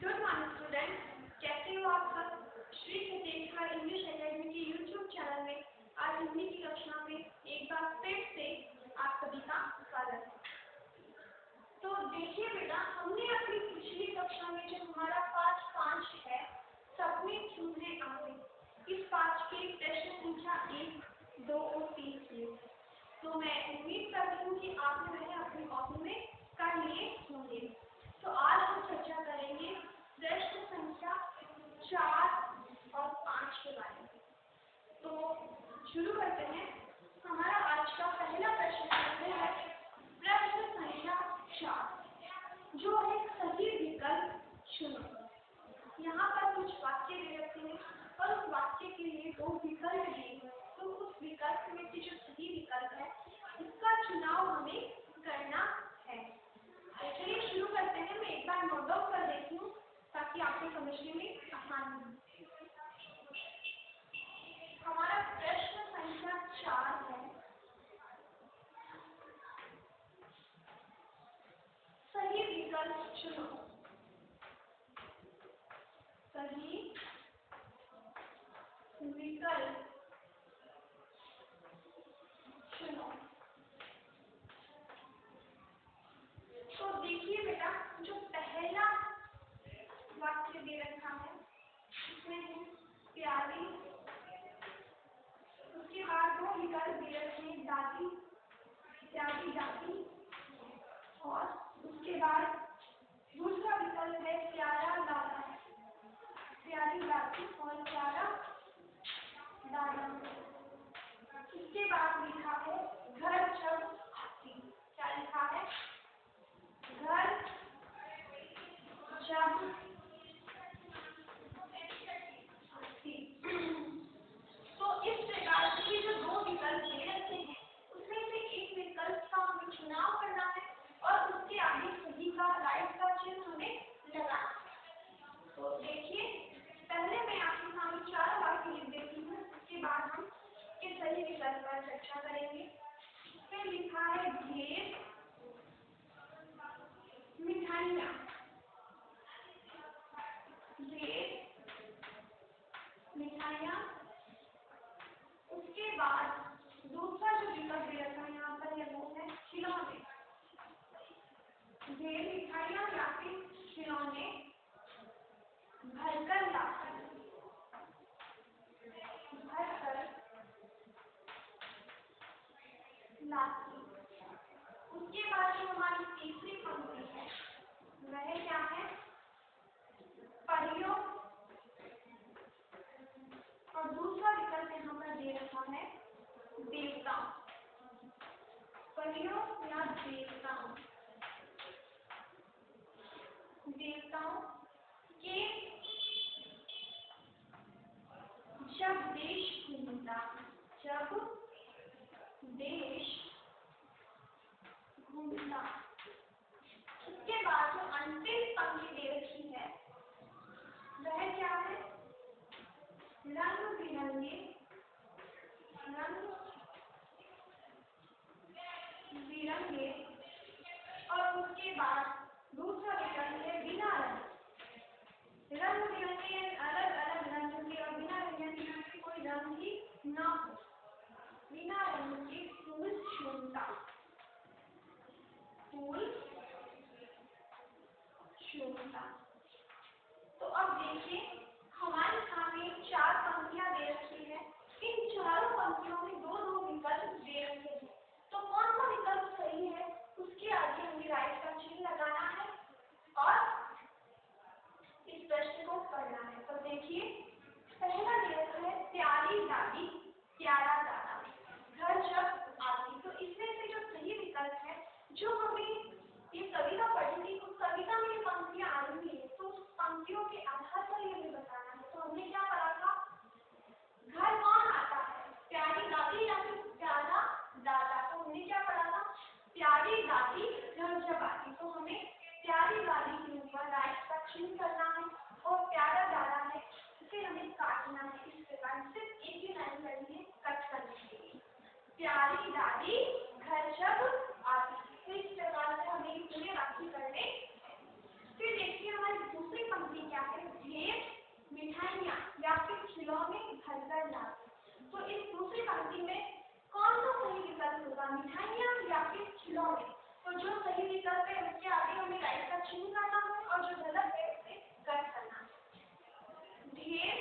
Good morning student, कैसे हो आप सब। श्री चेतेश्वर इंग्लिश एकेडमी के यूट्यूब चैनल में आज हिंदी की कक्षा में एक बार फिर से आप सभी का स्वागत है। तो देखिए बेटा, हमने अपनी पिछली कक्षा में जो हमारा पाठ 5 है, सपने चूहे आते, इस पाठ के प्रश्न संख्या 1, 2 और 3 किए। तो मैं उम्मीद करती हूँ कि आपने वह अपनी कॉपी में कर लिए होंगे। तो आज हम चर्चा करेंगे प्रश्न संख्या 4 और 5 के बारे में। तो शुरू करते हैं। हमारा आज का पहला प्रश्न है प्रश्न संख्या 4, जो है सही विकल्प चुनो। यहाँ पर कुछ वाक्य दे रखे हैं और उस वाक्य के लिए 2 विकल्प दिए हैं। तो उस विकल्प में से जो सही विकल्प है उसका चुनाव हमें करना है। चलिए शुरू करते हैं। मैं एक बार नोट डाउन कर देती हूँ ताकि आपको समझने में आसानी हो। हमारा प्रश्न संख्या 4 है सही विकल्प चुनो। सही विकल्प चुनो। तो देखिए बेटा, जो पहला वाक्य दे रखा है उसमें है प्यारी, उसके बाद 2 विकल्प दे रखे हैं दादी, प्यारी दादी, और उसके बाद दूसरा विकल्प है प्यारा दादा, प्यारी दादी और प्यारा दादा। इसके बाद लिखा है घर जब आती। क्या लिखा है? घर जब आती। तो इस प्रकार से ये जो 2 विकल्प दे रखे हैं उसमें से एक विकल्प का हमें चुनाव करना है और उसके आगे सही का राइट का चिन्ह हमें लगाना है। तो देखिए, पहले मैं आपके सामने 4 वाक्य लिख देती हूँ, उसके बाद हम इस सही विकल्प पर चर्चा करेंगे। इसमें लिखा है ढेर मिठाइयाँ। ढेर मिठाइयाँ। उसके बाद दूसरा जो विकल्प दे रखा है यहाँ पर वो है खिलौने। ढेर मिठाइयाँ या फिर खिलौने भरकर लाकर। भरकर लाती। उसके बाद जो हमारी तीसरी पंक्ति है वह क्या है? परियों। और दूसरा विकल्प यहाँ पर दे रखा है देवताओं। परियों या देवताओं। देवताओं के जब देश घूमता। जब देश घूमता। उसके बाद जो अंतिम पंक्ति दे रखी है वह क्या है? रंग बिरंगे। रंग बिरंगे। और उसके बाद दूसरा विकल्प है बिना रंग। रंग बिरंगे अलग अलग रंग के और बिना रंग के कोई रंग ही न हो। बिना रंग के फूल चुनता। फूल चुनता। तो अब देखिए, हमारे सामने 4 पंक्तियां दे रखी है। इन चारों पंक्तियों में 2-2 विकल्प दे रखे हैं। तो कौन सा विकल्प सही है उसके आगे हमें राइट का चिन्ह लगाना है और इस प्रश्न को पढ़ना है। तो देखिए, पहला दे रखा है प्यारी दादी, प्यारा दादा, घर जब आती। तो इसमें से जो सही विकल्प है, जो हमें ये कविता पढ़ी थी उस कविता में ये पंक्तियां आ रही है, तो उस पंक्तियों के आधार पर ये हमें बताना है। तो हमने क्या पढ़ा था? घर कौन आता है? प्यारी दादी या फिर प्यारा दादा। तो हमने क्या पढ़ा था? प्यारी दादी घर जब आती। तो हमें प्यारी दादी के ऊपर राइट का चिन्ह करना है और प्यारा दादा है उसे हमें काटना है। इस प्रकार सिर्फ एक ही लाइन करनी है कट करने के लिए। प्यारी दादी घर जब आती। तो इस प्रकार से हमें पूरे वाक्य करने। फिर देखिए, हमारी दूसरी पंक्ति मिठाइयाँ या फिर खिलौने। तो जो सही विकल्प है उसके आगे हमें राइट का चिन्ह करना है और जो गलत है उसे कट करना है। ढेर,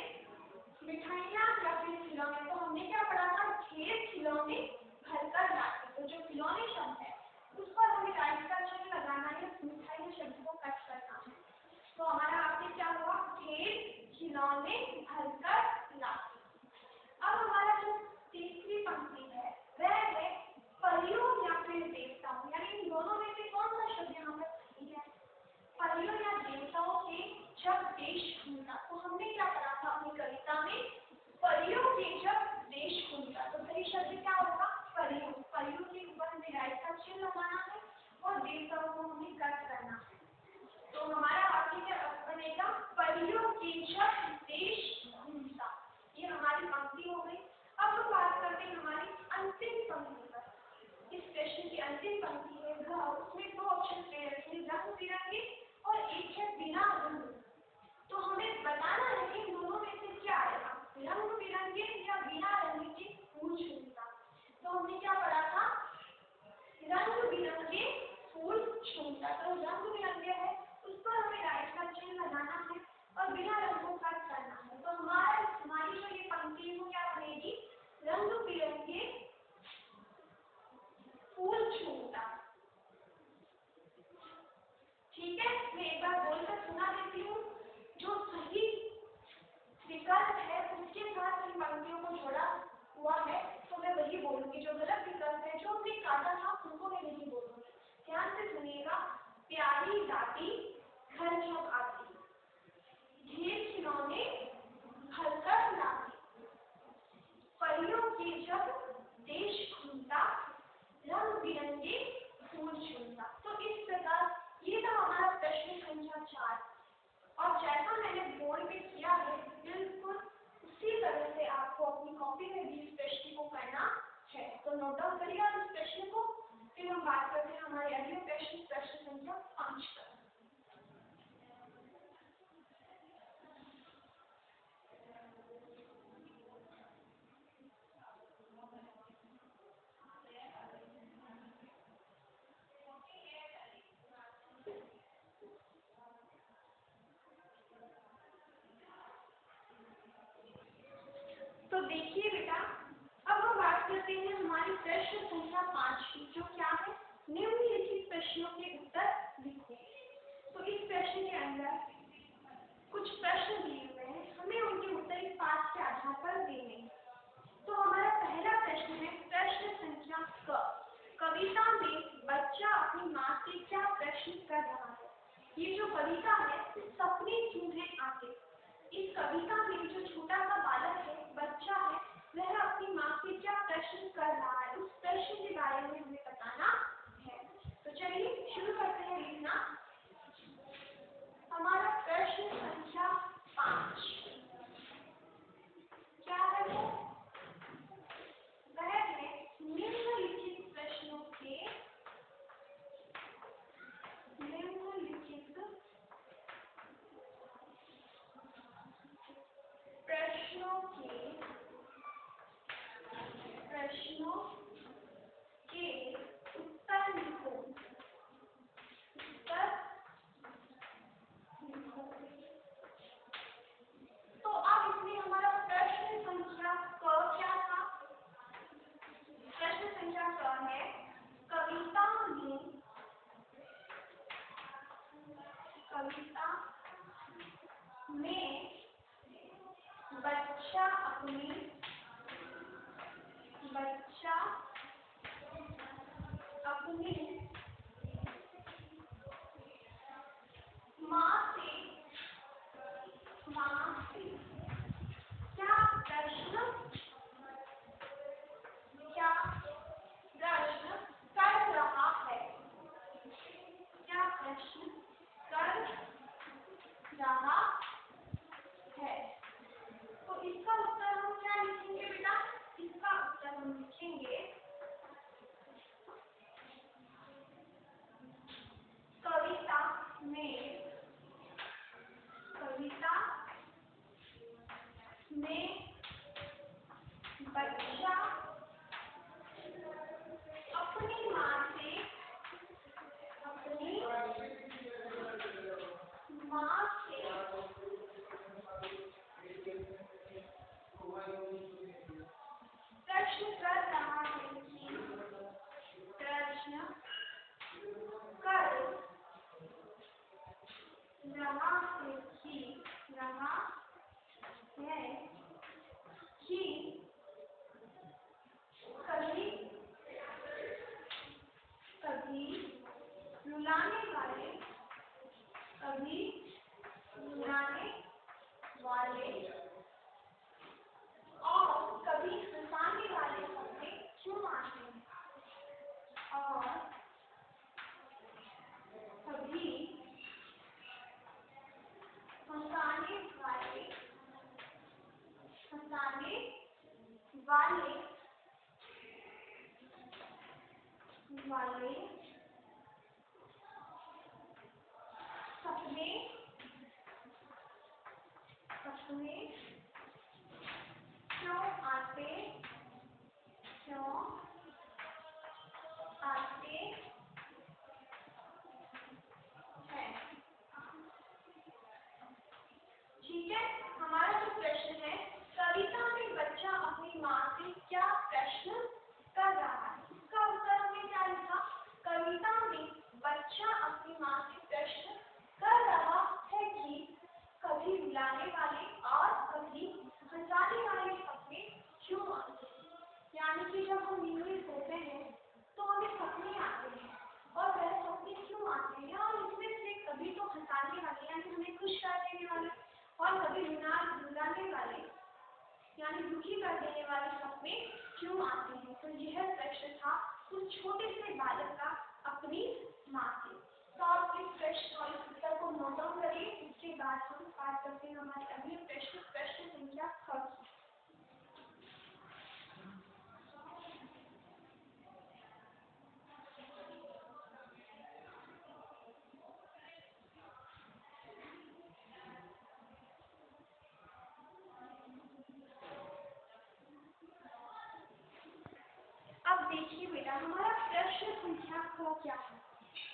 मिठाइयाँ या फिर खिलौने। तो हमने क्या पढ़ा था, ढेर खिलौने भरकर लाते। तो जो खिलौने शब्द है उस पर हमें राइट का चिन्ह लगाना है, मिठाइयाँ शब्द को कट करना है। तो हमारा आपसे क्या हुआ, ढेर खिलौने भरकर लाते। अब हमारा जो तीसरी पंक्ति है वह है परियों या फिर देवताओं, यानी इन दोनों में से कौन सा शब्द यहाँ पर सही है। परियों या देवताओं के जब देश खुलता, तो हमने क्या पढ़ा था अपनी कविता में, परियों के जब देश खुलता। तो सही शब्द क्या होगा, परियों। परियों के ऊपर हमें राइट का चिन्ह लगाना है और देवताओं को हमें कट करना है। तो हमारा वाक्य क्या बनेगा, परियों के जब देश घूमता। ये हमारी पंक्ति हो गई। अब हम बात करते हैं हमारी अंतिम पंक्ति पर। इस प्रश्न की अंतिम पंक्ति है घ, उसमें दो ऑप्शन दे रखे हैं, रंग बिरंगे और एक है बिना रंग। तो हमें बताना है कि इन दोनों में से क्या आएगा, रंग बिरंगे या बिना रंग के फूल झूमता। तो हमने क्या पढ़ा था, रंग बिरंगे फूल झूमता। तो रंग बिरंगे है उस पर हमें राइट का चिन्ह लगाना है और बिना रंग को कट करना है। तो हमारी जो ये पंक्ति है वो क्या बनेगी, रंग बिरंगे फूल झूमता। ठीक है, मैं एक बार बोलकर सुना देती हूँ। जो सही विकल्प है उसके साथ इन पंक्तियों को जोड़ा हुआ है तो मैं वही बोलूंगी, जो गलत विकल्प है जो हमने काटा था उनको मैं नहीं बोलूंगी। ध्यान से सुनिएगा। प्यारी दादी घर जब आती, ढेर खिलौने भरकर लाती, परियों के जब देश घूमता, रंग बिरंगे फूल झूमता। तो इस प्रकार ये था हमारा प्रश्न संख्या 4। और जैसा मैंने बोर्ड पे किया है बिल्कुल उसी तरह से आपको अपनी कॉपी में भी इस प्रश्न को करना है। तो नोट डाउन करिएगा इस प्रश्न को। फिर हम बात करते हैं हमारे अगले प्रश्न, प्रश्न संख्या 5 पर। तो देखिए बेटा, अब हम बात करते हैं हमारी प्रश्न संख्या 5 की, जो क्या है, निम्नलिखित प्रश्नों के उत्तर लिखो। तो इस प्रश्न के अंदर कुछ प्रश्न दिए हुए हैं, हमें उनके उत्तर इस पाठ के आधार पर देने हैं। तो हमारा पहला प्रश्न है प्रश्न संख्या क। कविता में बच्चा अपनी माँ से क्या प्रश्न कर रहा है। ये जो कविता है सपने चूहे आते। इस कविता में जो छोटा सा बालक है, बच्चा है, वह अपनी माँ से क्या प्रश्न कर रहा है, उस प्रश्न के बारे में हमें बताना है। तो चलिए शुरू करते हैं लिखना। हमारा प्रश्न संख्या 5 क्या है, वो वह है निम्नलिखित प्रश्नों के उत्तर लिखो। तो अब इसमें हमारा प्रश्न संख्या क क्या था, प्रश्न संख्या क है कविता में बच्चा अपनी माँ से क्या प्रश्न कर रहा है, क्या प्रश्न कर रहा है। तो इसका उत्तर हम क्या लिखेंगे बेटा, इसका उत्तर हम लिखेंगे रहा है कि रहा है कि कभी कभी रुलाने वाले कभी रुलाने वाले और कभी हंसाने वाले सपने क्यों आते हैं और कभी हंसाने वाले वाले सपने सपने क्यों आते हैं ठीक है। हमारा जो प्रश्न है, कविता में बच्चा अपनी माँ से क्या प्रश्न कर रहा है। इसका उत्तर हमने क्या लिखा, कविता में बच्चा अपनी माँ से प्रश्न कर रहा है कि कभी रुलाने वाले और कभी हंसाने वाले सपने क्यों आते हैं। यानी कि जब हम नींद में सोते हैं तो हमें सपने आते हैं और वह सपने क्यों आते हैं, और इसमें से कभी तो हंसाने वाले यानी हमें खुश कर देने वाले और कभी रुलाने वाले यानी दुखी कर देने वाले सपने क्यों आते हैं। तो यह प्रश्न था उस छोटे से बालक का अपनी माँ से। तो आप इस प्रश्न और इस उत्तर को नोट डाउन करिए। इसके बाद हम बात करते हैं हमारे अगले प्रश्न संख्या 6। अब देखिए बेटा, हमारा प्रश्न संख्या क्या है।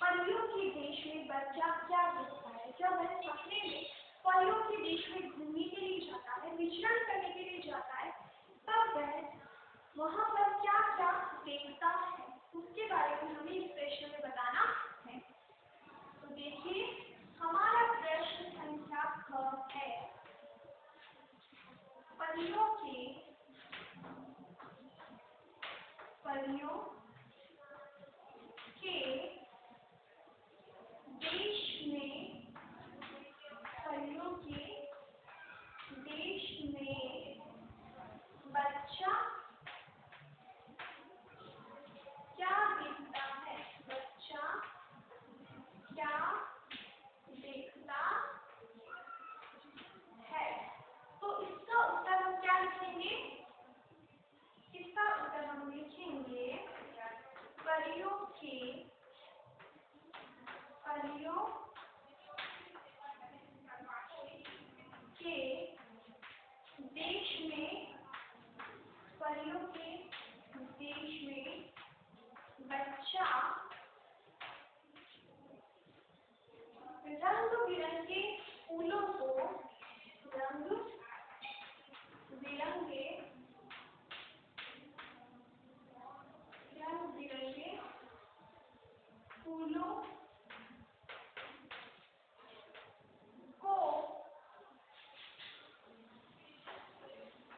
परियों के देश में बच्चा क्या देखता है। जब वह सपने में परियों के देश में घूमने के लिए जाता है, विचरण करने के लिए जाता है, तब वह वहां पर क्या क्या देखता है उसके बारे में हमें इस प्रश्न में बताना है। तो देखिए, हमारा प्रश्न संख्या है परियों के देश में बच्चा क्या देखता है। बच्चा क्या देखता है। तो इसका उत्तर हम क्या लिखेंगे, इसका उत्तर हम लिखेंगे परियों के देश में बच्चा रंग बिरंगे फूलों को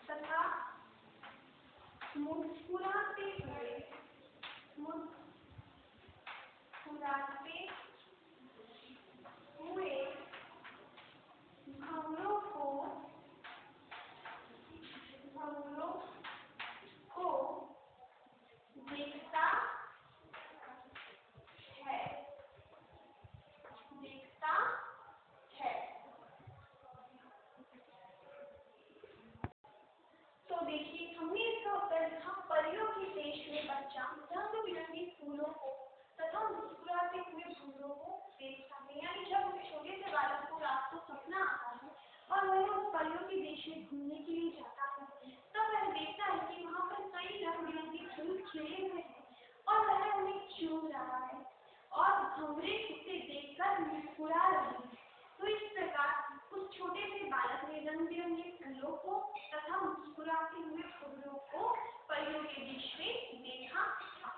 तथा मुस्कुराते हुए भंवरों को देखता है। तो देखिए, हमने इसका उत्तर लिखा परियों के देश में बच्चा रंग बिरंगे फूलों को तथा मुस्कुराते हुए भंवरों को देखता है। यानी जब छोटे से बालक को रात को सपना आता है और वह उस परियों के देश में घूमने के लिए जाता है, तब वह देखता है कि वहाँ पर कई रंग बिरंगे फूल खिले हुए हैं और वह उन्हें चूम रहा है और भंवरे उसे देखकर मुस्कुरा रहे हैं। तो इस प्रकार उस छोटे से बालक ने रंग बिरंगे फूलों को तथा मुस्कुराते हुए भंवरों को परियों के देश में देखा था।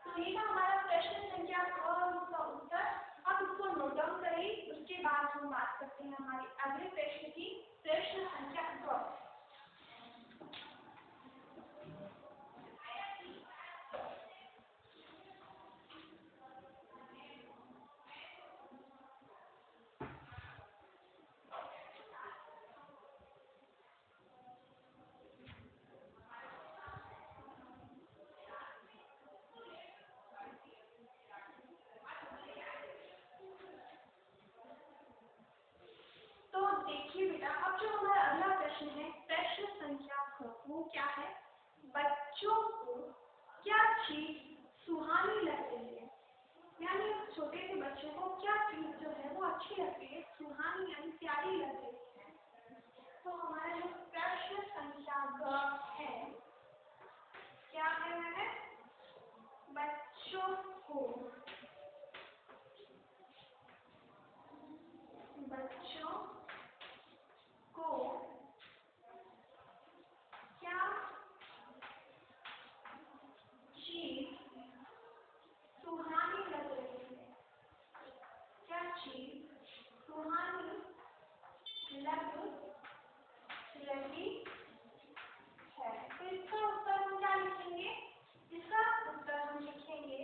तो ये था हमारा प्रश्न संख्या और उसका उत्तर। अब इसको नोट डाउन करें, उसके बाद हम बात बात करते हैं हमारे अगले प्रश्न की, प्रश्न संख्या 2। देखिए बेटा, अब जो हमारा अगला प्रश्न है, प्रश्न संख्या 2, वो क्या है? बच्चों को क्या चीज सुहानी लग रही है? यानी छोटे से बच्चों को क्या चीज जो है वो अच्छी लग रही है, सुहानी यानी प्यारी लग रही है। तो हमारा जो प्रश्न संख्या 2 है, क्या है मैंने? बच्चों को क्या चीज सुहानी लग रही है? क्या चीज सुहानी लग रही है? तो इसका उत्तर हम क्या लिखेंगे? इसका उत्तर हम लिखेंगे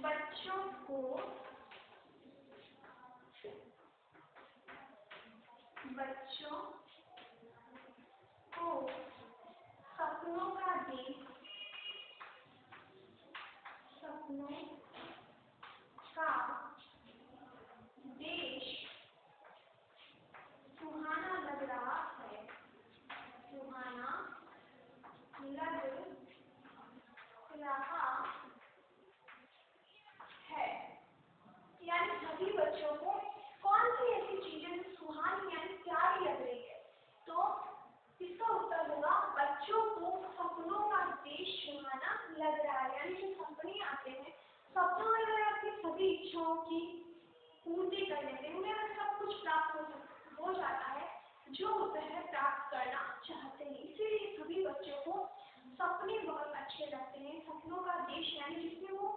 बच्चों को सपनों का देश सुहाना लग रहा है, सुहाना लग रहा है। यानी सभी बच्चों को कौन सी ऐसी चीजें सुहानी यानी प्यारी लग रही है? तो इसका उत्तर होगा बच्चों को सपनों का देश सुहाना लग रहा है। यानी जो सपने आते हैं, सपनों में वह अपनी सभी इच्छाओं की पूर्ति कर लेते हैं, उन्हें सब कुछ प्राप्त हो जाता है जो वह प्राप्त करना चाहते हैं। इसीलिए सभी बच्चों को सपने बहुत अच्छे लगते हैं। सपनों का देश यानी जिसमें वो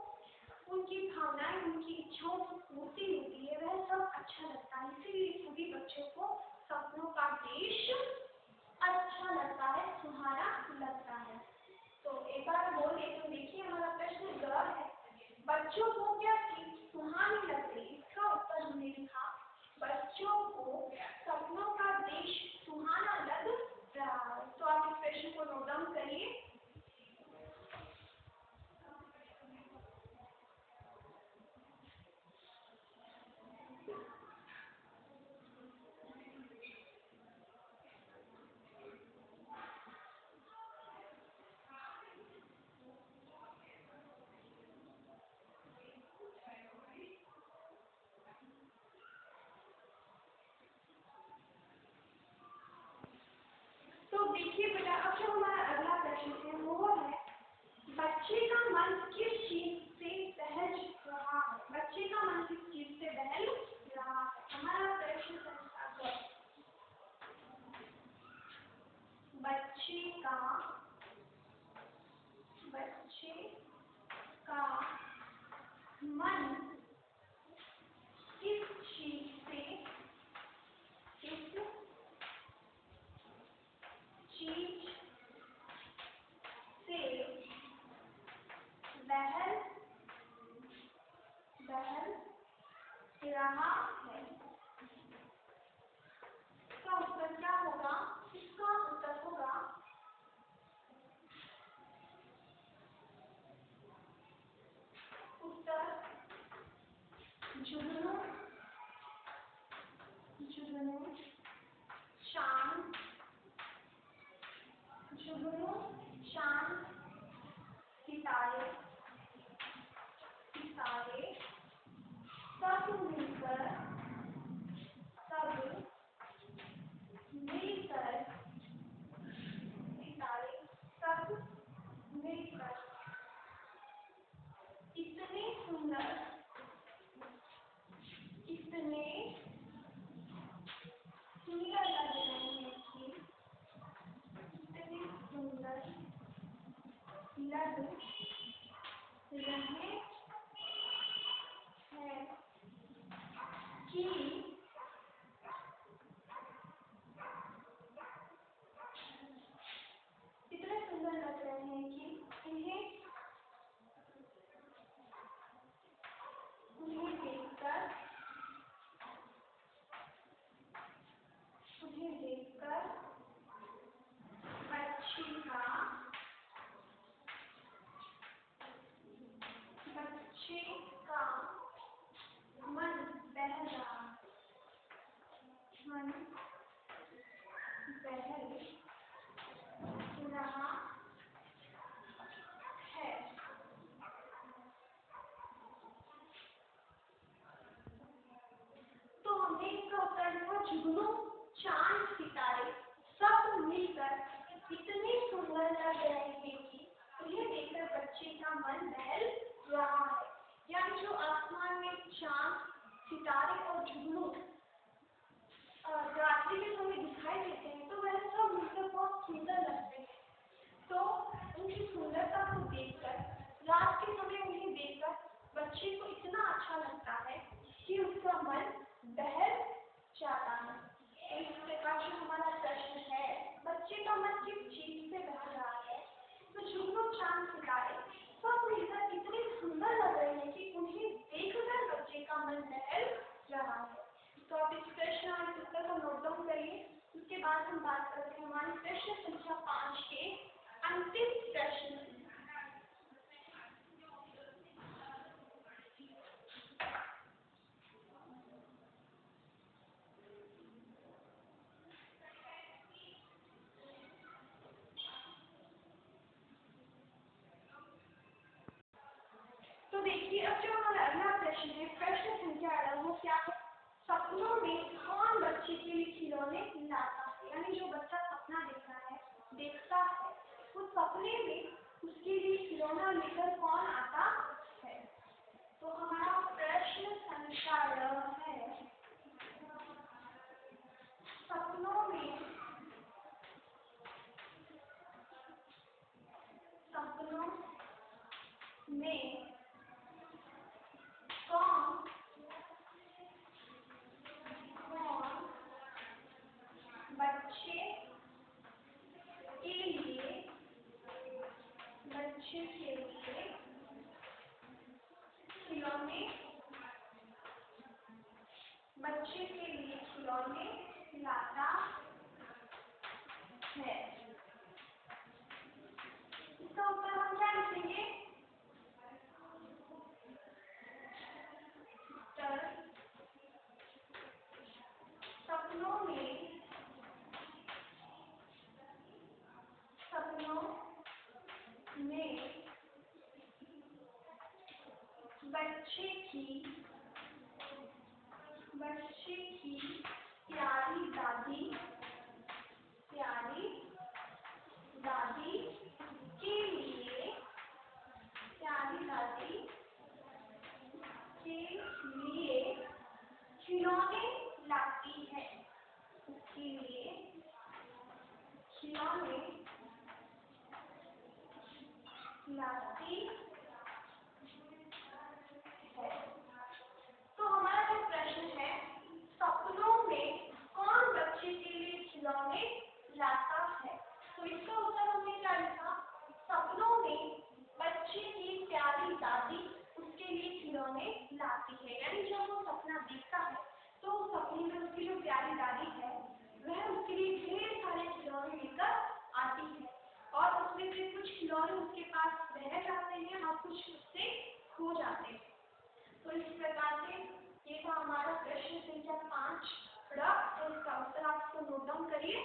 उनकी भावनाएं, उनकी इच्छाओं की पूर्ति होती है, वह सब अच्छा लगता है। इसीलिए सभी बच्चों को सपनों का देश अच्छा लगता है, सुहाना लगता है। तो एक बार बोल देते हैं, देखिए हमारा प्रश्न ग है, बच्चों को क्या चीज सुहानी लग रही है? इसका उत्तर हमने लिखा बच्चों को सपनों का देश सुहाना लग रहा है। तो आप इस प्रश्न को नोट डाउन करिए। तो देखिए बेटा, अब जो हमारा अगला प्रश्न है वो है, बच्चे का मन किस चीज से बहल रहा है? बच्चे का मन किस चीज से बहल रहा है? हमारा प्रश्न संख्या 2, बच्चे का मन किस चीज से बहल रहा है? इसका उत्तर क्या होगा? इसका उत्तर होगा उत्तर जुगनू शांत, सितारे सब मिलकर सितारे सब मिलकर इतने सुंदर लग रहे हैं कि इतने सुंदर लग रहे हैं कि इतने सुंदर लग रहे हैं कि उन्हें देखकर बच्चे का मन बहल रहा है। तो हमने इसका उत्तर दिया जुगनू, चांद, सितारे सब मिलकर इतने सुंदर लग रहे हैं कि उन्हें देखकर बच्चे का मन बहल रहा है। यानी जो आसमान में चांद, सितारे और जुगनू रात्रि के समय दिखाई देते हैं तो वह सब मिलकर बहुत सुंदर लगते हैं। तो उनकी सुंदरता को देखकर, रात के समय उन्हें देखकर बच्चे को इतना अच्छा लगता है कि उसका मन बहल जाता है। तो इस प्रकार से हमारा प्रश्न है, बच्चे का मन किस चीज से बहल रहा है? तो जुगनू, चांद, सितारे सब मिलकर इतने सुंदर लग रहे हैं कि उन्हें देखकर बच्चे का मन बहल रहा है। तो आप इस प्रश्न और इस उत्तर को नोट डाउन करिए। उसके बाद हम बात करते हैं हमारे प्रश्न संख्या 5 के अंतिम प्रश्न। तो देखिए, अब जो हमारा अगला प्रश्न है, प्रश्न संख्या 18, वो क्या है? सपनों में कौन बच्चे के लिए खिलौने लाता है? यानी जो बच्चा सपना देखता है, उस सपने में उसके लिए खिलौना लेकर कौन आता है? तो हमारा प्रश्न संख्या है, सपनों में कौन बच्चे के लिए खिलौने लाता है? इसका उत्तर हम क्या लिखेंगे? उत्तर, सपनों में बच्चे की प्यारी दादी के लिए खिलौने लाती है। उसके लिए खिलौने लाती है। तो हमारा जो प्रश्न है, सपनों में कौन बच्चे के लिए खिलौने लाता है? तो इसका उत्तर हमने क्या लिखा? सपनों में बच्चे की प्यारी दादी उसके लिए खिलौने लाती है। यानी जब वो सपना देखता है तो सपने में उसकी जो प्यारी दादी है वह उसके लिए ढेर सारे खिलौने लेकर आती है और उसमें से कुछ खिलौने उसके पास रह जाते हैं और कुछ उससे खो जाते हैं। तो इस प्रकार से ये था हमारा प्रश्न संख्या 5। तो इसका उत्तर आपको नोट डाउन करिए।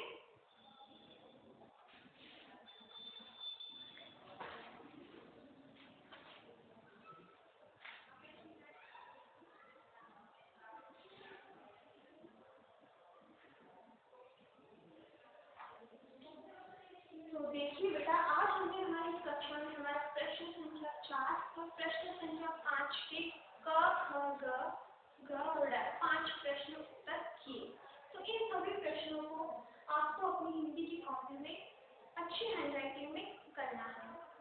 तो देखिए बेटा, आज हमने हमारी कक्षा में हमारा प्रश्न संख्या 4 और प्रश्न संख्या 5 के क ख ग और 5 प्रश्न उत्तर किए। तो इन सभी प्रश्नों को आपको अपनी हिंदी की कॉपी में अच्छी हैंडराइटिंग में करना है।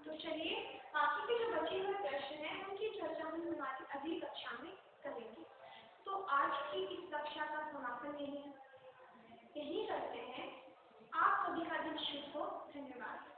तो चलिए, बाकी के जो बचे हुए प्रश्न हैं उनकी चर्चा हम हमारी अगली कक्षा में करेंगे। तो आज की इस कक्षा का समापन यही करते हैं। आप सभी का दिन शुभ हो। धन्यवाद।